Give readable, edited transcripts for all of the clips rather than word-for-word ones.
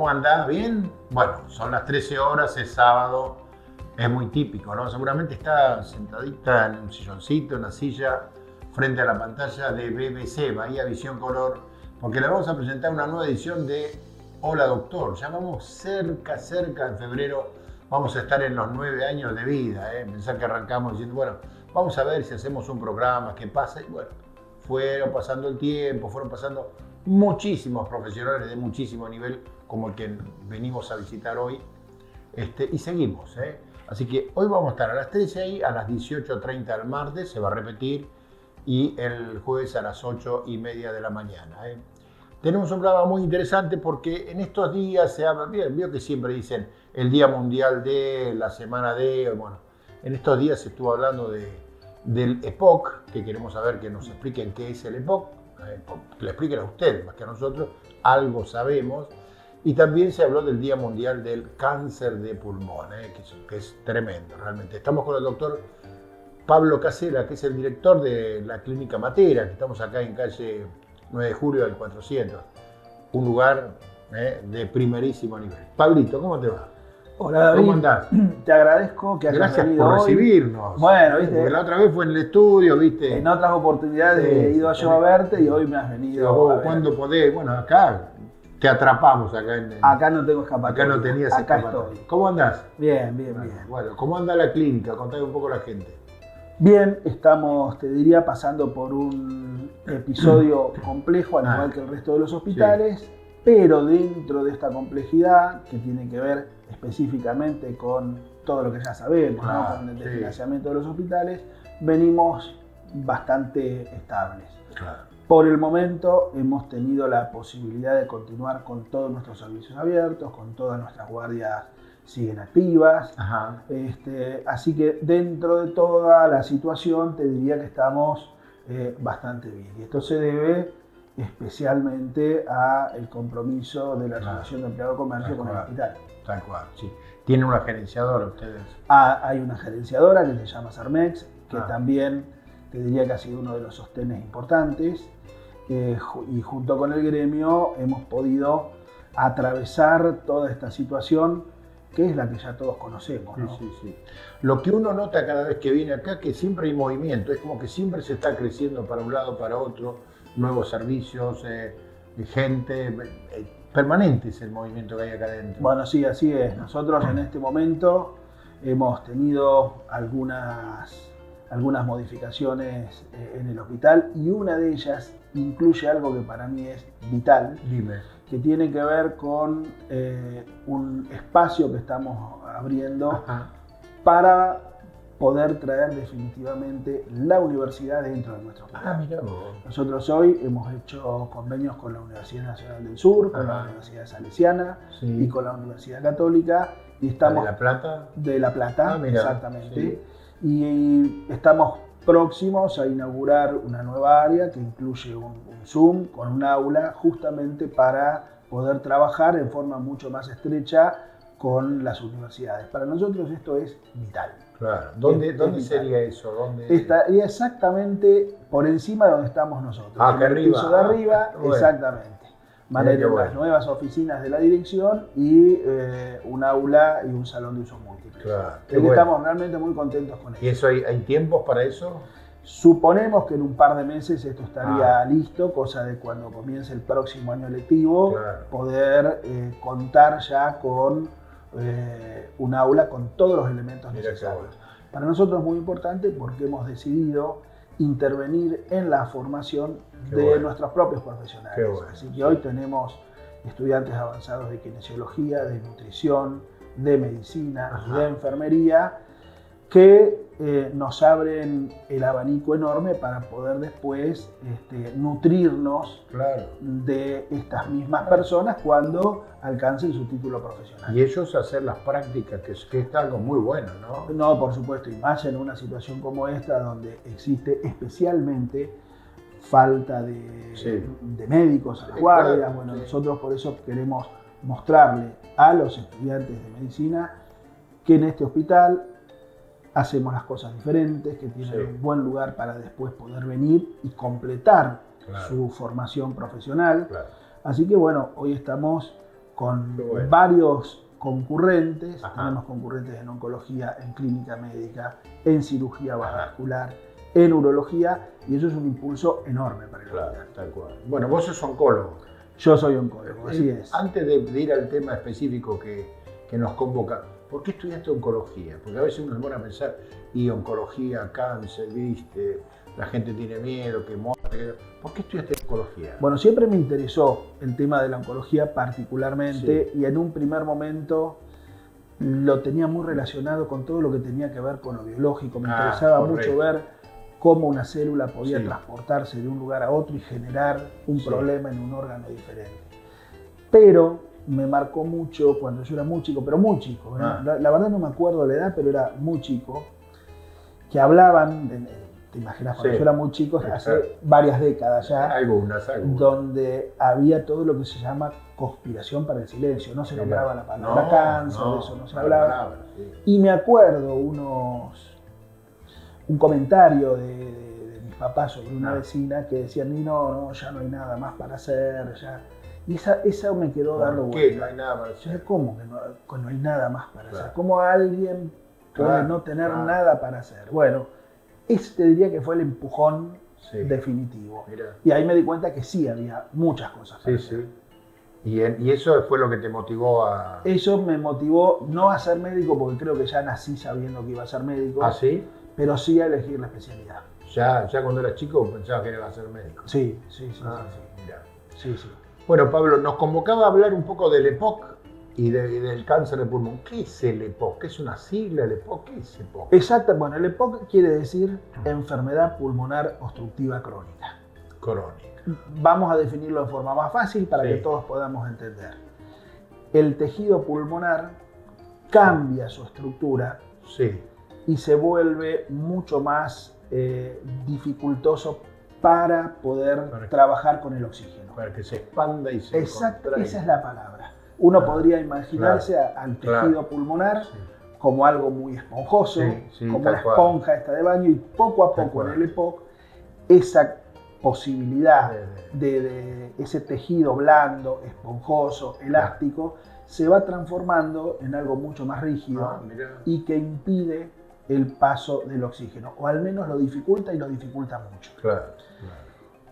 ¿Cómo andás? ¿Bien? Bueno, son las 13 horas, es sábado, es muy típico, ¿no? Seguramente está sentadita en un silloncito, en una silla, frente a la pantalla de BBC, Bahía Visión Color, porque le vamos a presentar una nueva edición de Hola Doctor. Ya vamos cerca en febrero, vamos a estar en los 9 años de vida, ¿eh? Pensar que arrancamos diciendo, bueno, vamos a ver si hacemos un programa, qué pasa, y bueno, fueron pasando el tiempo, fueron pasando muchísimos profesionales de muchísimo nivel, como el que venimos a visitar hoy, y seguimos, ¿eh? Así que hoy vamos a estar a las 13 ahí, a las 18:30 el martes, se va a repetir, y el jueves a las 8:30 de la mañana, ¿eh? Tenemos un programa muy interesante porque en estos días se habla, vio que siempre dicen el Día Mundial de, la Semana de, bueno, en estos días se estuvo hablando del EPOC, que queremos saber que nos expliquen qué es el EPOC, que le expliquen a ustedes más que a nosotros, algo sabemos. Y también se habló del Día Mundial del Cáncer de Pulmón, que es tremendo realmente. Estamos con el doctor Pablo Casera, que es el director de la Clínica Matera, que estamos acá en calle 9 de julio del 400, un lugar de primerísimo nivel. Pablito, ¿cómo te va? Hola David, ¿Cómo andás? Te agradezco que hayas venido por hoy. recibirnos. Bueno, viste, porque la otra vez fue en el estudio, viste. En otras oportunidades he ido yo a verte y hoy me has venido. Cuando podés, bueno, acá te atrapamos acá no tengo escapatoria. Acá no tenías acá escapatoria. estoy. ¿Cómo andás? Bien. Bueno, ¿cómo anda la clínica? Contame un poco a la gente. Bien, estamos, te diría, pasando por un episodio complejo, al igual que el resto de los hospitales, pero dentro de esta complejidad, que tiene que ver específicamente con todo lo que ya sabemos, ¿no? Con el desfinanciamiento de los hospitales, venimos bastante estables. Claro. Por el momento hemos tenido la posibilidad de continuar con todos nuestros servicios abiertos, con todas nuestras guardias siguen activas. Ajá. Así que dentro de toda la situación te diría que estamos bastante bien. Y esto se debe especialmente al compromiso de la Asociación de Empleados de Comercio con el hospital. Tal cual, sí. ¿Tienen una gerenciadora ustedes? Hay una gerenciadora que se llama Sarmex, que también te diría que ha sido uno de los sostenes importantes. Y junto con el gremio hemos podido atravesar toda esta situación, que es la que ya todos conocemos, ¿no? Sí. Lo que uno nota cada vez que viene acá es que siempre hay movimiento, es como que siempre se está creciendo para un lado, para otro, nuevos servicios, gente, permanente es el movimiento que hay acá adentro. Bueno, sí, así es. Nosotros en este momento hemos tenido algunas modificaciones en el hospital y una de ellas incluye algo que para mí es vital. Dime. Que tiene que ver con un espacio que estamos abriendo para poder traer definitivamente la universidad dentro de nuestro hospital. Mirá vos. Nosotros hoy hemos hecho convenios con la Universidad Nacional del Sur, con la Universidad Salesiana y con la Universidad Católica. Y estamos ¿De La Plata? De La Plata, mirá, exactamente. Sí. Y estamos próximos a inaugurar una nueva área que incluye un Zoom con un aula justamente para poder trabajar en forma mucho más estrecha con las universidades. Para nosotros esto es vital. Claro. ¿Dónde sería eso? Estaría exactamente por encima de donde estamos nosotros. Acá en el arriba. piso de arriba, Bueno. Exactamente. Van a tener las nuevas oficinas de la dirección y un aula y un salón de usos múltiples. Claro. Estamos realmente muy contentos con eso. ¿Y eso hay tiempos para eso? Suponemos que en un par de meses esto estaría listo, cosa de cuando comience el próximo año lectivo, poder contar ya con un aula con todos los elementos necesarios. Para nosotros es muy importante porque hemos decidido intervenir en la formación de nuestros propios profesionales. Así que hoy tenemos estudiantes avanzados de kinesiología, de nutrición, de medicina y de enfermería que nos abren el abanico enorme para poder después nutrirnos de estas mismas personas cuando alcancen su título profesional. Y ellos hacer las prácticas, que es algo muy bueno, ¿no? No, por supuesto, y más en una situación como esta, donde existe especialmente falta de médicos a las guardias. Bueno, nosotros por eso queremos mostrarle a los estudiantes de medicina que en este hospital hacemos las cosas diferentes, que tienen un buen lugar para después poder venir y completar su formación profesional. Así que bueno, hoy estamos con bueno. varios concurrentes. Ajá. Tenemos concurrentes en oncología, en clínica médica, en cirugía vascular, en urología, y eso es un impulso enorme para el hospital. Tal cual. Bueno, vos sos oncólogo. Yo soy oncólogo, así es. Antes de ir al tema específico que nos convoca, ¿por qué estudiaste oncología? Porque a veces uno se pone a pensar, y oncología, cáncer, viste, la gente tiene miedo, que muerte. ¿Por qué estudiaste oncología? Bueno, siempre me interesó el tema de la oncología particularmente, sí. y en un primer momento lo tenía muy relacionado con todo lo que tenía que ver con lo biológico. Me interesaba mucho ver cómo una célula podía transportarse de un lugar a otro y generar un problema en un órgano diferente. Pero me marcó mucho cuando yo era muy chico, pero muy chico, la verdad no me acuerdo la edad, pero era muy chico, que hablaban, te imaginas, cuando yo era muy chico, hace varias décadas ya, algunas. donde había todo lo que se llama conspiración para el silencio, no se nombraba la palabra cáncer, de eso no se hablaba. Y me acuerdo un comentario de mis papás sobre una vecina que decían, no, ya no hay nada más para hacer, ya. Y esa me quedó dando vuelta. ¿Qué? No hay nada para hacer. ¿Cómo que no hay nada más para hacer? ¿Cómo alguien puede no tener nada para hacer? Bueno, ese te diría que fue el empujón definitivo. Mirá. Y ahí me di cuenta que sí había muchas cosas para hacer. ¿Y eso fue lo que te motivó a...? Eso me motivó no a ser médico, porque creo que ya nací sabiendo que iba a ser médico. ¿Ah, sí? Pero sí a elegir la especialidad. ¿Ya cuando eras chico pensabas que ibas a ser médico? Sí. Mirá. Sí. Bueno, Pablo, nos convocaba a hablar un poco del EPOC y del cáncer de pulmón. ¿Qué es el EPOC? ¿Qué es una sigla el EPOC? ¿Qué es EPOC? Exacto. Bueno, el EPOC quiere decir enfermedad pulmonar obstructiva crónica. Vamos a definirlo de forma más fácil para que todos podamos entender. El tejido pulmonar cambia su estructura y se vuelve mucho más dificultoso para poder trabajar con el oxígeno. Para que se expanda y se Exacto, esa es la palabra. Uno podría imaginarse al tejido pulmonar como algo muy esponjoso, como la esponja esta de baño, y poco a poco en el EPOC esa posibilidad de ese tejido blando, esponjoso, elástico, se va transformando en algo mucho más rígido y que impide el paso del oxígeno, o al menos lo dificulta y lo dificulta mucho.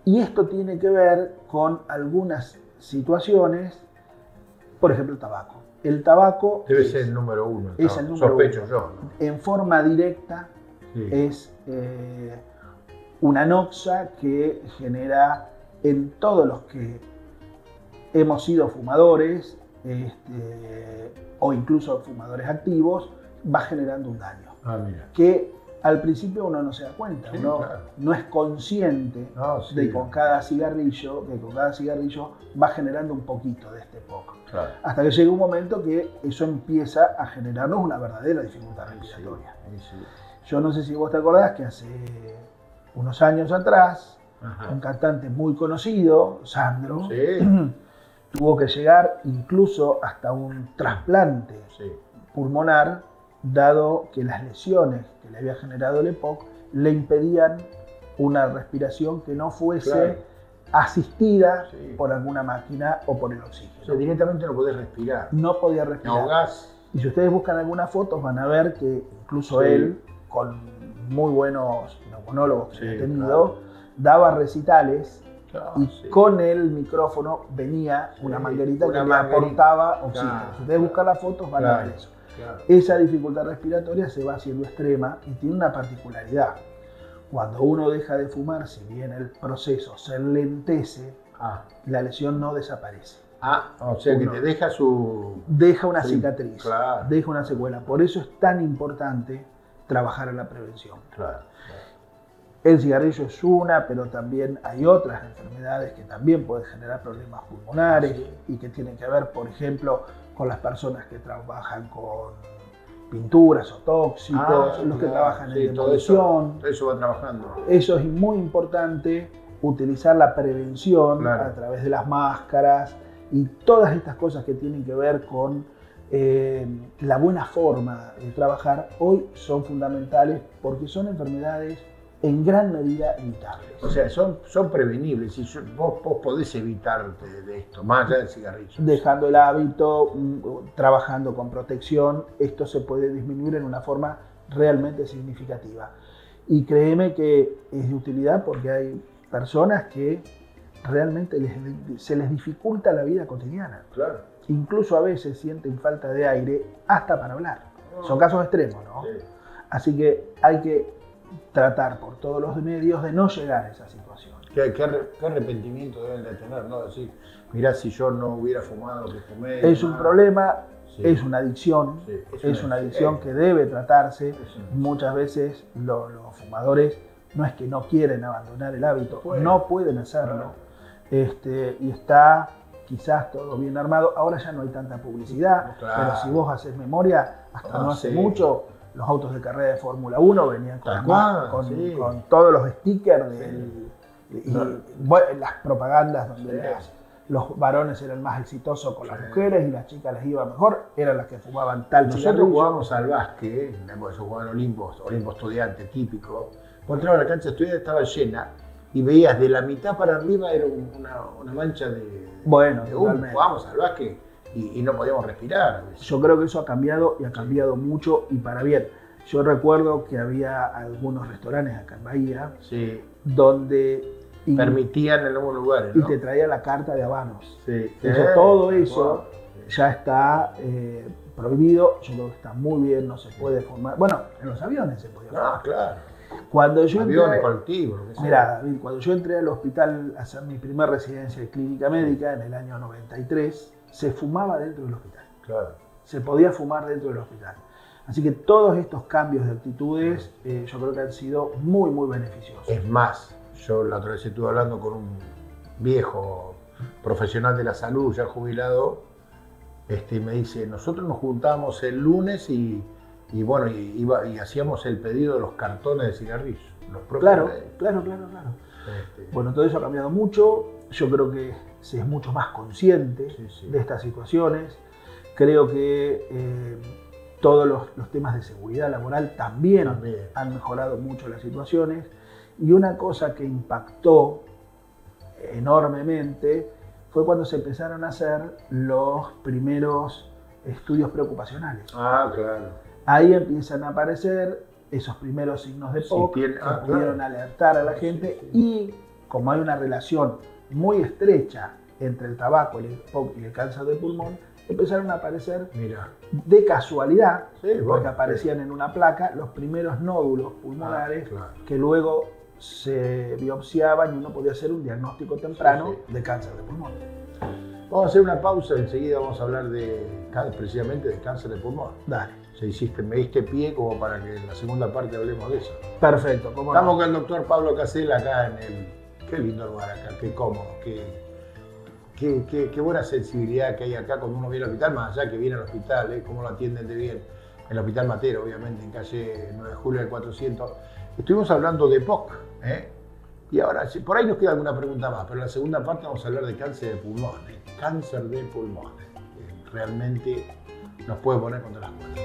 Y esto tiene que ver con algunas situaciones, por ejemplo el tabaco. El tabaco debe ser el número uno. Es el número sospecho uno. yo, ¿no? En forma directa es una noxa que genera en todos los que hemos sido fumadores o incluso fumadores activos, va generando un daño. Que al principio uno no se da cuenta, uno no es consciente de que con cada cigarrillo va generando un poquito de este EPOC. Hasta que llega un momento que eso empieza a generarnos una verdadera dificultad respiratoria. Yo no sé si vos te acordás que hace unos años atrás, un cantante muy conocido, Sandro, tuvo que llegar incluso hasta un trasplante pulmonar, dado que las lesiones que le había generado el EPOC le impedían una respiración que no fuese asistida por alguna máquina o por el oxígeno. O sea, directamente no podés respirar. No podía respirar. Te ahogás. Y si ustedes buscan algunas fotos van a ver que incluso él, con muy buenos neumonólogos que había tenido, daba recitales y con el micrófono venía una manguerita que le aportaba oxígeno. Si ustedes buscan las fotos van a ver eso. Esa dificultad respiratoria se va haciendo extrema y tiene una particularidad. Cuando uno deja de fumar, si bien el proceso se enlentece, la lesión no desaparece. O sea que te deja deja una cicatriz, deja una secuela. Por eso es tan importante trabajar en la prevención. El cigarrillo es una, pero también hay otras enfermedades que también pueden generar problemas pulmonares y que tienen que ver, por ejemplo, con las personas que trabajan con pinturas o tóxicos, los que trabajan en demolición. Todo eso va trabajando. Eso es muy importante, utilizar la prevención a través de las máscaras y todas estas cosas que tienen que ver con la buena forma de trabajar, hoy son fundamentales porque son enfermedades en gran medida evitables. O sea, son prevenibles y vos podés evitarte de esto, más allá del cigarrillo. Dejando el hábito, trabajando con protección, esto se puede disminuir en una forma realmente significativa. Y créeme que es de utilidad porque hay personas que realmente se les dificulta la vida cotidiana. Claro. Incluso a veces sienten falta de aire hasta para hablar. Son casos extremos, ¿no? Sí. Así que hay que tratar por todos los medios de no llegar a esa situación. ¿Qué arrepentimiento deben de tener, no? Decir, mirá, si yo no hubiera fumado lo que fumé. Es un problema, sí. Es una adicción, sí. Es una adicción que debe tratarse. Muchas veces los fumadores no es que no quieren abandonar el hábito, no pueden hacerlo. Y está quizás todo bien armado. Ahora ya no hay tanta publicidad, claro. Pero si vos haces memoria, hasta no hace mucho, los autos de carrera de Fórmula 1 venían con todos los stickers y las propagandas donde los varones eran más exitosos con las mujeres y las chicas les iba mejor, eran las que fumaban tal cigarrillo. Nosotros jugábamos al básquet, yo jugaba en Olimpo Estudiante típico. Cuando entraba a la cancha de estudiante estaba llena y veías de la mitad para arriba era una mancha de humo. Jugábamos al básquet y no podíamos respirar. Yo creo que eso ha cambiado y ha cambiado mucho y para bien. Yo recuerdo que había algunos restaurantes acá en Bahía donde permitían en algunos lugares, ¿no? Y te traía la carta de habanos. Todo eso ya está prohibido. Yo creo que está muy bien, no se puede fumar. Bueno, en los aviones se podía fumar. Claro. Cuando yo aviones colectivos, lo que sea. Mirá, David, cuando yo entré al hospital a hacer mi primera residencia de clínica médica en el año 93, se fumaba dentro del hospital. Claro. Se podía fumar dentro del hospital. Así que todos estos cambios de actitudes yo creo que han sido muy, muy beneficiosos. Es más, yo la otra vez estuve hablando con un viejo profesional de la salud, ya jubilado, y me dice, nosotros nos juntábamos el lunes y hacíamos el pedido de los cartones de cigarrillos. Claro. Bueno, todo eso ha cambiado mucho. Yo creo que se es mucho más consciente de estas situaciones. Creo que todos los temas de seguridad laboral también han mejorado mucho las situaciones. Y una cosa que impactó enormemente fue cuando se empezaron a hacer los primeros estudios preocupacionales. Claro. Ahí empiezan a aparecer esos primeros signos de POC que pudieron alertar a la gente y como hay una relación muy estrecha entre el tabaco, el POC y el cáncer de pulmón, empezaron a aparecer de casualidad, porque aparecían en una placa los primeros nódulos pulmonares que luego se biopsiaban y uno podía hacer un diagnóstico temprano de cáncer de pulmón. Vamos a hacer una pausa, enseguida vamos a hablar precisamente de cáncer de pulmón. Dale. Me diste pie como para que en la segunda parte hablemos de eso. Perfecto. Estamos con el doctor Pablo Casel acá en el... Qué lindo lugar acá, qué cómodo, qué buena sensibilidad que hay acá cuando uno viene al hospital, más allá que viene al hospital, cómo lo atienden de bien. En el Hospital Matero, obviamente, en calle 9 de julio del 400. Estuvimos hablando de POC, y ahora, por ahí nos queda alguna pregunta más, pero en la segunda parte vamos a hablar de cáncer de pulmón. Cáncer de pulmón. Realmente nos puede poner contra las cuerdas.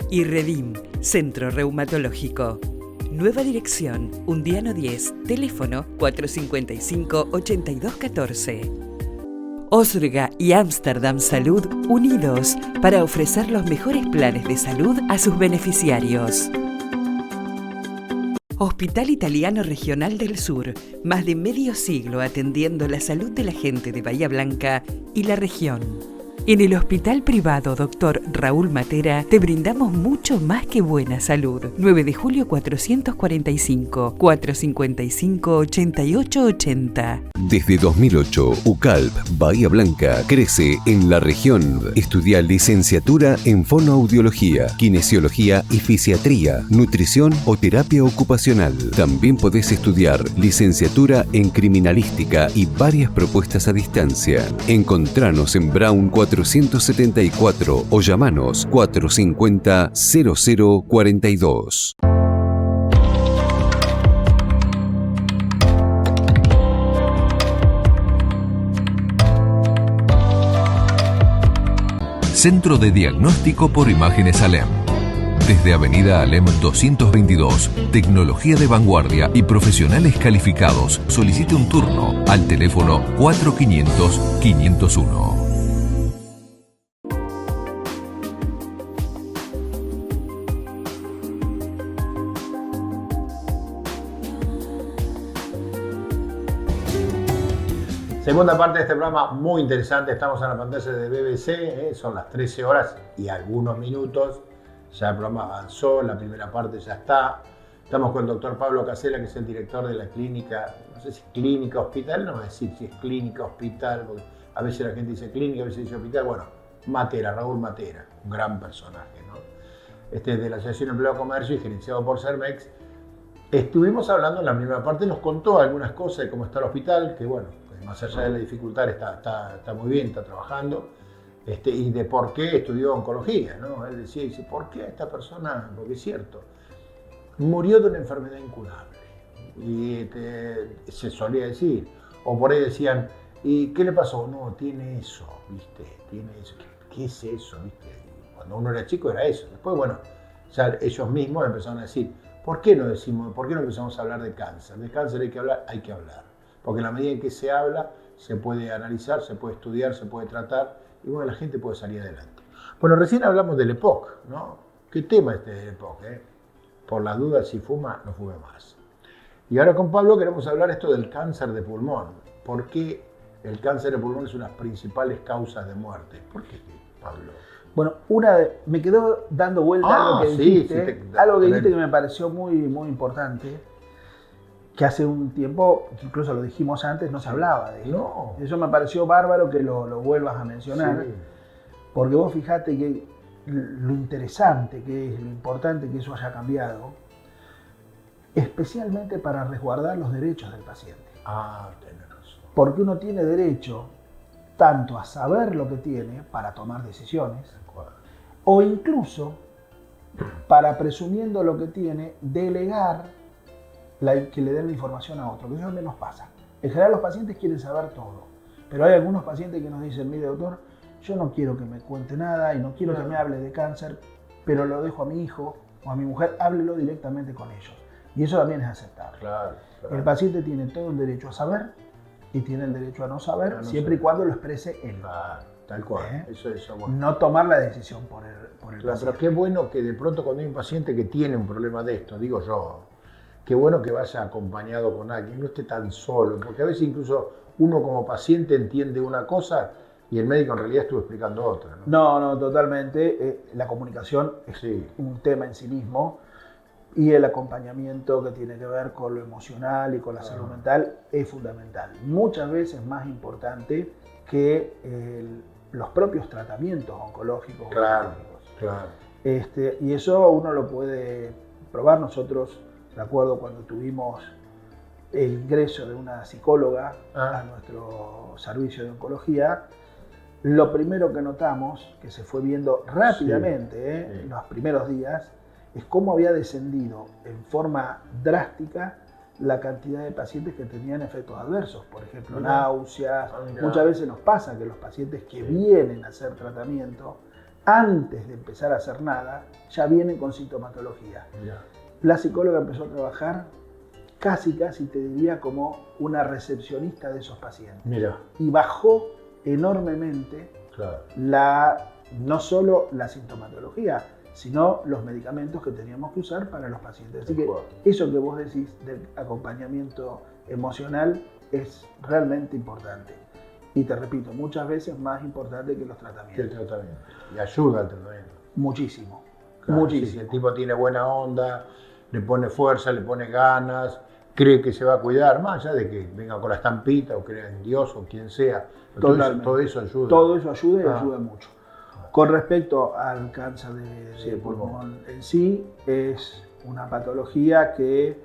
IRREDIM, Centro Reumatológico. Nueva dirección, Undiano 10, teléfono 455-8214. Osrga y Amsterdam Salud unidos para ofrecer los mejores planes de salud a sus beneficiarios. Hospital Italiano Regional del Sur, más de medio siglo atendiendo la salud de la gente de Bahía Blanca y la región. En el Hospital Privado Dr. Raúl Matera te brindamos mucho más que buena salud. 9 de julio 445, 455-8880. Desde 2008, UCALP Bahía Blanca crece en la región. Estudia licenciatura en fonoaudiología, kinesiología y fisiatría, nutrición o terapia ocupacional. También podés estudiar licenciatura en criminalística y varias propuestas a distancia. Encontranos en Brown 474 o llamanos 450-0042. Centro de Diagnóstico por Imágenes Alem. Desde Avenida Alem 222, tecnología de vanguardia y profesionales calificados. Solicite un turno al teléfono 4500-501. Segunda parte de este programa muy interesante. Estamos en la pantalla de BBC, son las 13 horas y algunos minutos. Ya el programa avanzó, la primera parte ya está. Estamos con el doctor Pablo Casella, que es el director de la clínica, no sé si clínica hospital, no voy a decir si es clínica hospital, porque a veces la gente dice clínica, a veces dice hospital. Bueno, Matera, Raúl Matera, un gran personaje, ¿no? Este es de la Asociación Empleo Comercio y gerenciado por Cermex. Estuvimos hablando en la primera parte, nos contó algunas cosas de cómo está el hospital, que bueno, más allá de la dificultad está muy bien, está trabajando, y de por qué estudió oncología, ¿no? Él decía, dice, ¿por qué esta persona? Porque es cierto, murió de una enfermedad incurable, y se solía decir, o por ahí decían, ¿y qué le pasó? No, tiene eso, ¿viste? Tiene eso. ¿Qué es eso, viste? Cuando uno era chico era eso. Después, bueno, ya ellos mismos empezaron a decir, ¿por qué no empezamos a hablar de cáncer? De cáncer hay que hablar. Porque en la medida en que se habla, se puede analizar, se puede estudiar, se puede tratar, y bueno, la gente puede salir adelante. Bueno, recién hablamos del EPOC, ¿no? ¿Qué tema este del EPOC, eh? Por las dudas, si fuma, no fume más. Y ahora con Pablo queremos hablar esto del cáncer de pulmón. ¿Por qué el cáncer de pulmón es una de las principales causas de muerte? ¿Por qué, Pablo? Bueno, me quedó dando vuelta algo que dijiste, que me pareció muy, muy importante, que hace un tiempo, incluso lo dijimos antes, no se hablaba de eso. No. Eso me pareció bárbaro que lo vuelvas a mencionar, sí. Porque vos fijate que lo interesante que es, lo importante que eso haya cambiado, especialmente para resguardar los derechos del paciente. Tenés razón. Porque uno tiene derecho tanto a saber lo que tiene para tomar decisiones, o incluso para, presumiendo lo que tiene, delegar que le den la información a otro, que eso es donde nos pasa. En general los pacientes quieren saber todo, pero hay algunos pacientes que nos dicen, mire doctor, yo no quiero que me cuente nada y no quiero que me hable de cáncer, pero lo dejo a mi hijo o a mi mujer, háblelo directamente con ellos. Y eso también es aceptable. Claro. El paciente tiene todo el derecho a saber y tiene el derecho a no saber, siempre y cuando lo exprese él. Tal cual. Eso bueno. No tomar la decisión por el paciente. Pero qué bueno que de pronto cuando hay un paciente que tiene un problema de esto, digo yo, qué bueno que vaya acompañado con alguien, no esté tan solo, porque a veces incluso uno como paciente entiende una cosa y el médico en realidad estuvo explicando otra, ¿no? No, totalmente. La comunicación es un tema en sí mismo y el acompañamiento que tiene que ver con lo emocional y con la salud mental es fundamental. Muchas veces más importante que los propios tratamientos oncológicos. Claro. Y eso uno lo puede probar. Nosotros, de acuerdo, cuando tuvimos el ingreso de una psicóloga a nuestro servicio de oncología, lo primero que notamos, que se fue viendo rápidamente en los primeros días, es cómo había descendido en forma drástica la cantidad de pacientes que tenían efectos adversos, por ejemplo, náuseas. Muchas veces nos pasa que los pacientes que vienen a hacer tratamiento, antes de empezar a hacer nada, ya vienen con sintomatología. La psicóloga empezó a trabajar casi te diría como una recepcionista de esos pacientes. Y bajó enormemente no solo la sintomatología, sino los medicamentos que teníamos que usar para los pacientes. Así que eso que vos decís del acompañamiento emocional es realmente importante. Y te repito, muchas veces más importante que los tratamientos. Que el tratamiento. Y ayuda al tratamiento. Muchísimo. Si el tipo tiene buena onda, le pone fuerza, le pone ganas, cree que se va a cuidar, más allá de que venga con la estampita o crea en Dios o quien sea. Todo eso ayuda. Todo eso ayuda y ayuda mucho. Con respecto al cáncer de pulmón en sí, es una patología que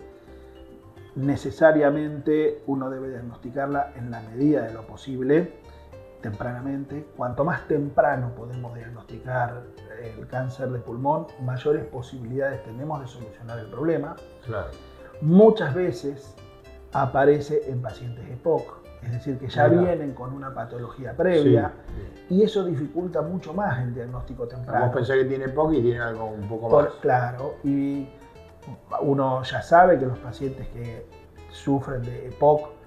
necesariamente uno debe diagnosticarla en la medida de lo posible, tempranamente. Cuanto más temprano podemos diagnosticar el cáncer de pulmón, mayores posibilidades tenemos de solucionar el problema. Muchas veces aparece en pacientes EPOC, es decir, que ya vienen con una patología previa, y eso dificulta mucho más el diagnóstico temprano. Vos pensás que tiene EPOC y tiene algo un poco más. Claro, y uno ya sabe que los pacientes que sufren de EPOC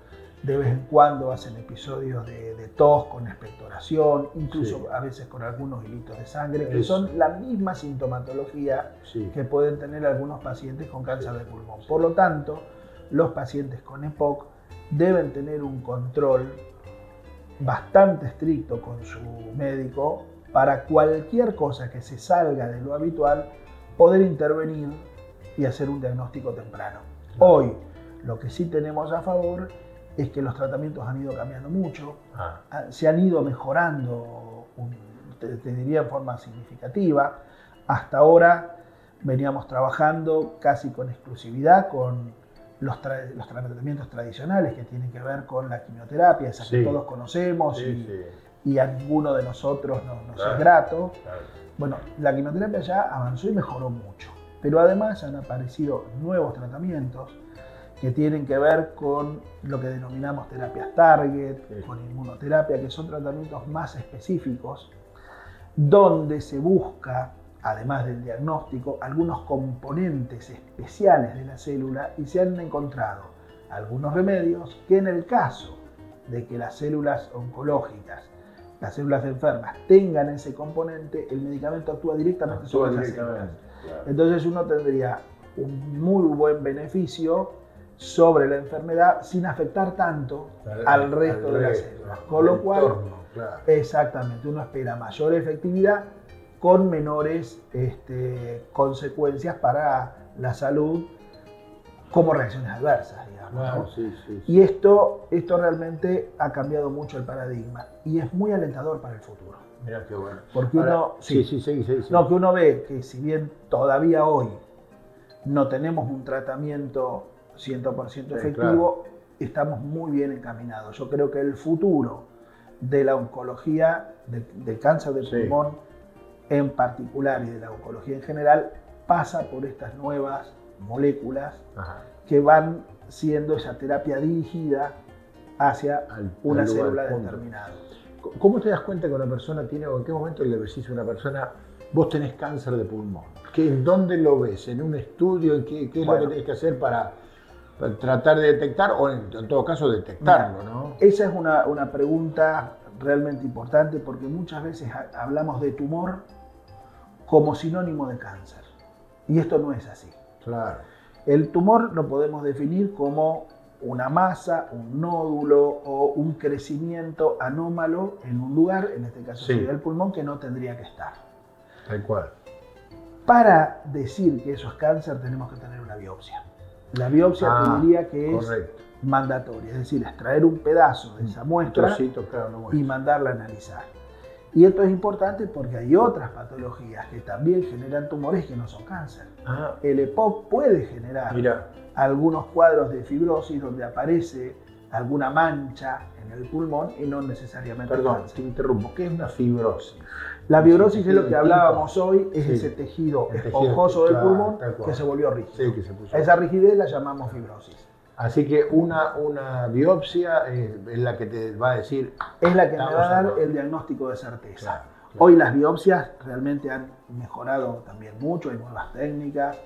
de vez en cuando hacen episodios de tos con expectoración, incluso a veces con algunos hilitos de sangre, que son la misma sintomatología que pueden tener algunos pacientes con cáncer de pulmón. Por lo tanto, los pacientes con EPOC deben tener un control bastante estricto con su médico para cualquier cosa que se salga de lo habitual, poder intervenir y hacer un diagnóstico temprano. Hoy, lo que sí tenemos a favor es que los tratamientos han ido cambiando mucho, se han ido mejorando, te diría en forma significativa. Hasta ahora veníamos trabajando casi con exclusividad con los tratamientos tradicionales que tienen que ver con la quimioterapia, esa que todos conocemos y a ninguno de nosotros nos es grato. Bueno, la quimioterapia ya avanzó y mejoró mucho, pero además han aparecido nuevos tratamientos que tienen que ver con lo que denominamos terapias target, con inmunoterapia, que son tratamientos más específicos, donde se busca, además del diagnóstico, algunos componentes especiales de la célula, y se han encontrado algunos remedios que en el caso de que las células oncológicas, las células enfermas, tengan ese componente, el medicamento actúa directamente sobre esas células. Entonces uno tendría un muy buen beneficio sobre la enfermedad sin afectar tanto al resto de las células. Con lo cual, exactamente, uno espera mayor efectividad con menores consecuencias para la salud como reacciones adversas, digamos. ¿No? Y esto realmente ha cambiado mucho el paradigma y es muy alentador para el futuro. Mirá qué bueno. Porque que uno ve que si bien todavía hoy no tenemos un tratamiento 100% efectivo, estamos muy bien encaminados. Yo creo que el futuro de la oncología, del cáncer de pulmón en particular y de la oncología en general, pasa por estas nuevas moléculas que van siendo esa terapia dirigida hacia una célula determinada. ¿Cómo te das cuenta que una persona tiene, o en qué momento le decís a una persona, vos tenés cáncer de pulmón? ¿Dónde lo ves? ¿En un estudio? ¿Qué es lo que tenés que hacer para tratar de detectar, o en todo caso detectarlo, ¿no? Esa es una pregunta realmente importante, porque muchas veces hablamos de tumor como sinónimo de cáncer, y esto no es así. Claro. El tumor lo podemos definir como una masa, un nódulo o un crecimiento anómalo en un lugar, en este caso sería el pulmón, que no tendría que estar. Tal cual. Para decir que eso es cáncer tenemos que tener una biopsia. La biopsia te diría que es mandatoria, es decir, extraer un pedazo de esa muestra y mandarla a analizar. Y esto es importante porque hay otras patologías que también generan tumores que no son cáncer. El EPOC puede generar algunos cuadros de fibrosis donde aparece alguna mancha en el pulmón y no necesariamente cáncer. Te interrumpo. ¿Qué es una fibrosis? La fibrosis es lo que hablábamos hoy, es ese tejido esponjoso del pulmón que se volvió rígido. A esa rigidez la llamamos fibrosis. Así que una biopsia es la que te va a decir... Es la que me va a dar el diagnóstico de certeza. Hoy las biopsias realmente han mejorado también mucho, hay nuevas técnicas,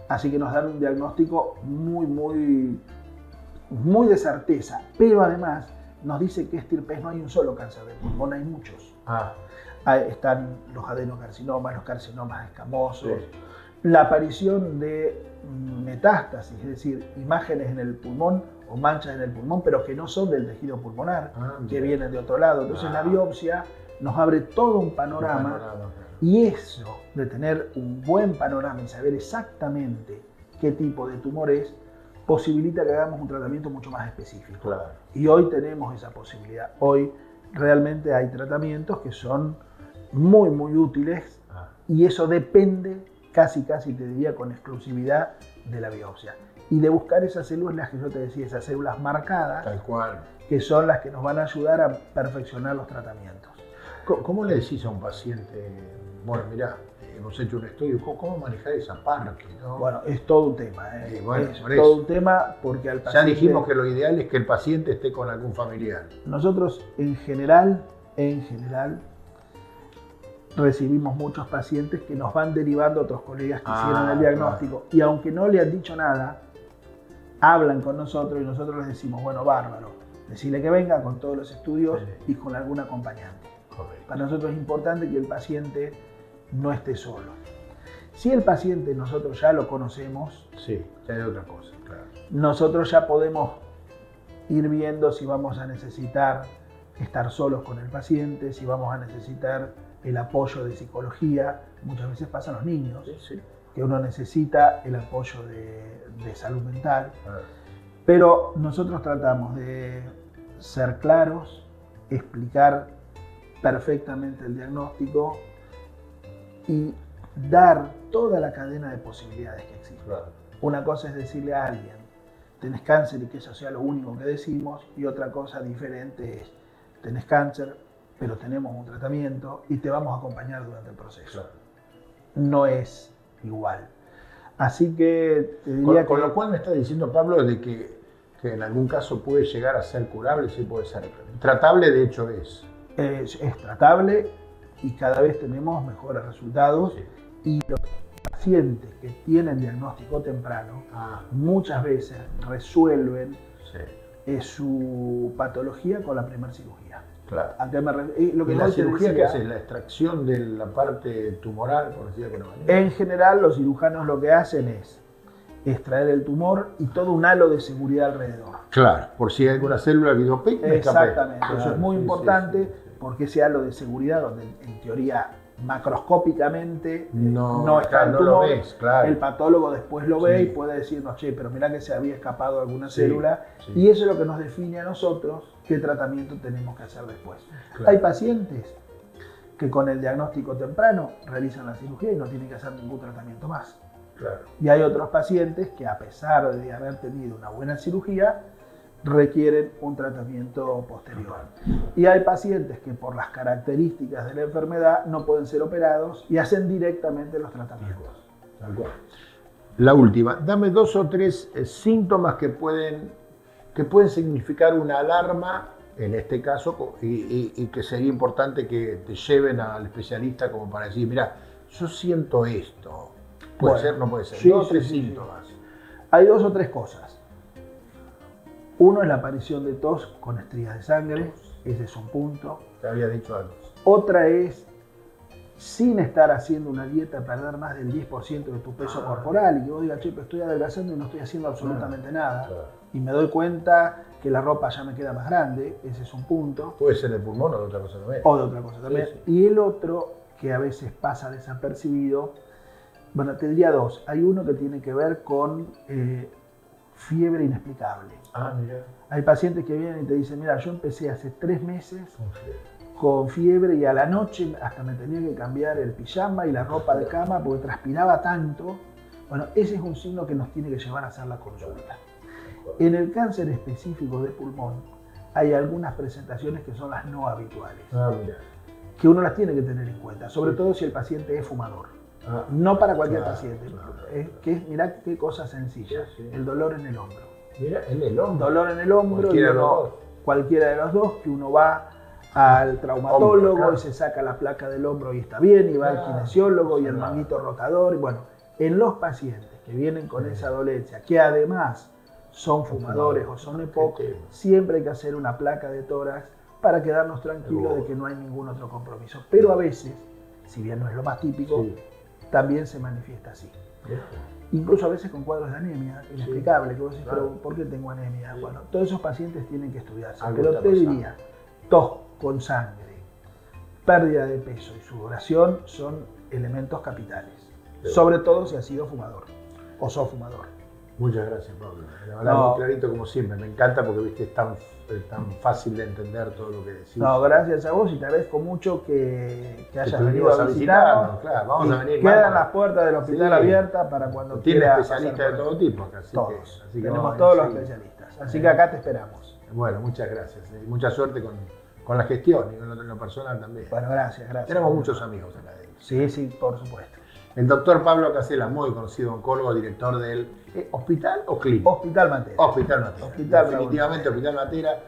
así que nos dan un diagnóstico muy de certeza, pero además nos dice que estirpes no hay un solo cáncer de pulmón, hay muchos. Están los adenocarcinomas, los carcinomas escamosos, la aparición de metástasis, es decir, imágenes en el pulmón o manchas en el pulmón, pero que no son del tejido pulmonar, que vienen de otro lado. Entonces la biopsia nos abre todo un panorama, y eso de tener un buen panorama y saber exactamente qué tipo de tumor es, posibilita que hagamos un tratamiento mucho más específico. Y hoy tenemos esa posibilidad. Hoy realmente hay tratamientos que son muy útiles, y eso depende casi te diría con exclusividad de la biopsia y de buscar esas células que yo te decía, esas células marcadas, tal cual, que son las que nos van a ayudar a perfeccionar los tratamientos. ¿Cómo le decís a un paciente, bueno, mirá, hemos hecho un estudio, ¿cómo manejar esa parte? ¿No? Bueno, es todo un tema. Bueno, es todo un tema porque al paciente... Ya dijimos que lo ideal es que el paciente esté con algún familiar. Nosotros en general, recibimos muchos pacientes que nos van derivando a otros colegas que hicieron el diagnóstico. Claro. Y aunque no le han dicho nada, hablan con nosotros y nosotros les decimos, bueno, bárbaro, decirle que venga con todos los estudios y con algún acompañante. Correcto. Para nosotros es importante que el paciente no esté solo. Si el paciente nosotros ya lo conocemos, sí, ya hay otra cosa, claro. Nosotros ya podemos ir viendo si vamos a necesitar estar solos con el paciente, si vamos a necesitar el apoyo de psicología. Muchas veces pasa a los niños, sí. Que uno necesita el apoyo de salud mental. Pero nosotros tratamos de ser claros, explicar perfectamente el diagnóstico y dar toda la cadena de posibilidades que existe. Claro. Una cosa es decirle a alguien, tenés cáncer y que eso sea lo único que decimos, y otra cosa diferente es, tenés cáncer, pero tenemos un tratamiento y te vamos a acompañar durante el proceso. Claro. No es igual. Así que te diría con lo cual me está diciendo Pablo de que en algún caso puede llegar a ser curable, sí puede ser tratable, de hecho es. Es tratable y cada vez tenemos mejores resultados, sí. Y los pacientes que tienen diagnóstico temprano muchas veces resuelven su patología con la primera cirugía. Claro. Lo que ¿Y la cirugía que hace? ¿La extracción de la parte tumoral, por decirlo de alguna manera? En general, los cirujanos lo que hacen es extraer el tumor y todo un halo de seguridad alrededor. Claro, por si hay alguna célula videopic. Exactamente, claro, eso es muy importante porque ese halo de seguridad, donde en teoría macroscópicamente no está el tumor, lo ves, claro. El patólogo después lo ve y puede decirnos, che, pero mirá que se había escapado alguna célula, y eso es lo que nos define a nosotros qué tratamiento tenemos que hacer después. Claro. Hay pacientes que con el diagnóstico temprano realizan la cirugía y no tienen que hacer ningún tratamiento más. Claro. Y hay otros pacientes que a pesar de haber tenido una buena cirugía, requieren un tratamiento posterior. Y hay pacientes que por las características de la enfermedad no pueden ser operados y hacen directamente los tratamientos. La última, dame 2 o 3 síntomas que pueden significar una alarma, en este caso, y que sería importante que te lleven al especialista como para decir, mira, yo siento esto. ¿Puede ser? No puede ser. Sí, 2 o 3 síntomas. Hay 2 o 3 cosas. Uno es la aparición de tos con estrías de sangre, ese es un punto. Te había dicho algo. Otra es, sin estar haciendo una dieta, perder más del 10% de tu peso corporal y que vos digas, che, pero estoy adelgazando y no estoy haciendo absolutamente nada. Claro. Y me doy cuenta que la ropa ya me queda más grande, ese es un punto. Puede ser del pulmón o de otra cosa también. O de otra cosa también. Sí. Y el otro, que a veces pasa desapercibido, bueno, te diría 2. Hay uno que tiene que ver con fiebre inexplicable. Mira. Hay pacientes que vienen y te dicen, mira, yo empecé hace 3 meses con fiebre y a la noche hasta me tenía que cambiar el pijama y la ropa de cama porque transpiraba tanto. Bueno, ese es un signo que nos tiene que llevar a hacer la consulta. En el cáncer específico de pulmón hay algunas presentaciones que son las no habituales, que uno las tiene que tener en cuenta, sobre todo si el paciente es fumador. No para cualquier paciente, mirá qué cosa sencilla, el dolor en el hombro. Mira, en el hombro. Dolor en el hombro, cualquiera de los dos, que uno va al traumatólogo y se saca la placa del hombro y está bien, y va al kinesiólogo y el manguito rotador. Y bueno, en los pacientes que vienen con esa dolencia, que además son fumadores o son EPOC, siempre hay que hacer una placa de tórax para quedarnos tranquilos de que no hay ningún otro compromiso. Pero a veces, si bien no es lo más típico, también se manifiesta así. Incluso a veces con cuadros de anemia, inexplicable, que vos decís, pero ¿por qué tengo anemia? Bueno, todos esos pacientes tienen que estudiarse, pero te diría, tos con sangre, pérdida de peso y sudoración son elementos capitales, sobre todo si has sido fumador o sos fumador. Muchas gracias, Pablo. La verdad, muy clarito como siempre. Me encanta porque viste, es tan fácil de entender todo lo que decís. No, gracias a vos y te agradezco mucho que hayas venido a visitarnos. Claro, vamos a venir. Quedan las puertas del hospital abiertas para cuando tiene quieras. Tiene especialistas de todo tipo acá. Todos. Así que tenemos todos los especialistas. Así que acá te esperamos. Bueno, muchas gracias. Y mucha suerte con la gestión y con lo personal también. Bueno, gracias. Tenemos muchos amigos acá. Sí, por supuesto. El doctor Pablo Casella, muy conocido oncólogo, director del ¿hospital o clínica? Hospital Matera. Hospital Matera. Definitivamente Hospital Matera,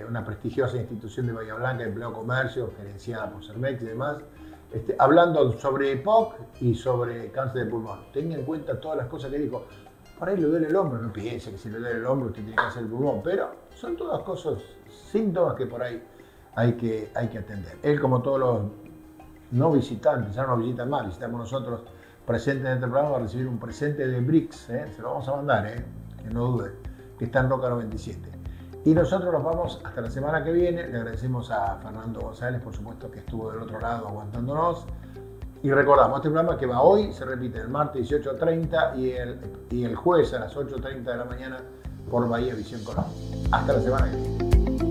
una prestigiosa institución de Bahía Blanca, de empleo comercio, gerenciada por Cermex y demás, hablando sobre EPOC y sobre cáncer de pulmón. Tenga en cuenta todas las cosas que dijo. Por ahí le duele el hombro, no piense que si le duele el hombro usted tiene que hacer el pulmón, pero son todas cosas, síntomas que por ahí hay que atender. Él, como todos los no visitantes, ya no nos visitan más, visitamos nosotros presentes en este programa, va a recibir un presente de Brix, se lo vamos a mandar, que no dude, que está en Roca 97. Y nosotros nos vamos hasta la semana que viene. Le agradecemos a Fernando González, por supuesto, que estuvo del otro lado aguantándonos. Y recordamos, este programa que va hoy se repite el martes 18:30 y el jueves a las 8:30 de la mañana por Bahía Visión Colombia. Hasta la semana que viene.